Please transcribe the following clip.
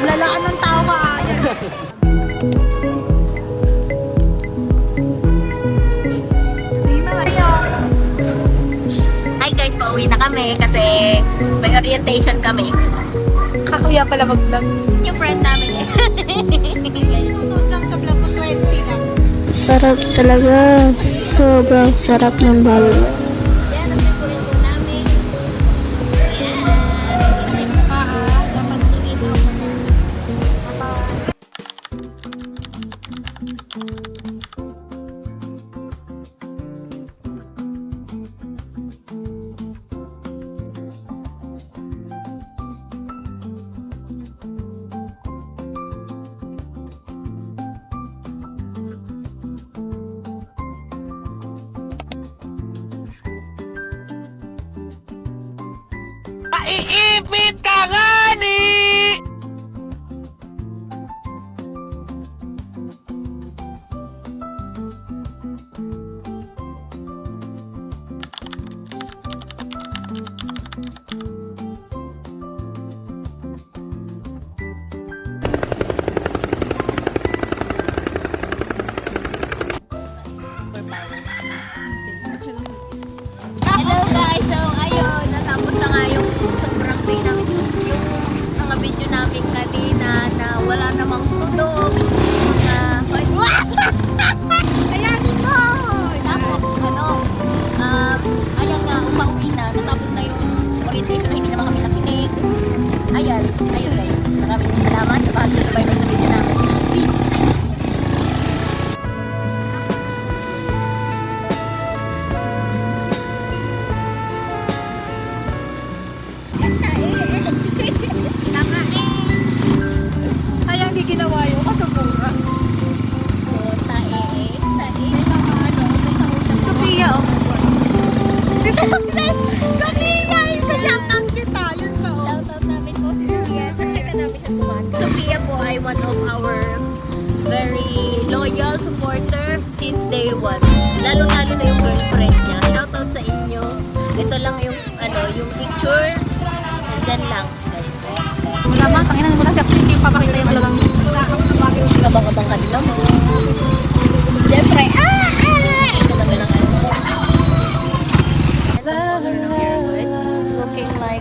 Lalaan ng tao ka. Hi guys, pauwi na kami kasi may orientation kami. Kakuya pala mag-vlog. Yung friend namin eh. Sunod lang sa vlog ko 20 lang. Sarap talaga. Sobrang sarap ng balo. Yan ang favorite po namin. Yan. Dapat tingin ako. Iipit ka nga ni! Hello guys! So ayun, natapos na nga yung sobrang day namin. Yung mga video namin kanina na wala namang tunog. Mga... Ayanin mo! Tapos, ayan nga, umauwi na. Natapos na yung orientation na hindi naman kami nakinig. Ayan guys. Maraming salamat sa pagsusubay sa video namin. Peace! Kaya hindi ginawa yung kasubura. So, tae. May mga may kausap. Sophia, oh. Kanina, yung sa shoutout kita. Yun ka, oh. Shoutout namin po si Sophia. Sakay ka namin siya tumakas. Sophia po ay one of our very loyal supporter since day one. Lalo-lalo na yung girlfriend niya. Shoutout sa inyo. Ito lang yung yung picture. Nandyan lang, guys. Wala ma, tanginan mo na siya. Hindi pa pakita yung talagang Kabang-kabang ka din naman. Siyempre, ito naman ang ano. Ito ang color ng hair ko. It's looking like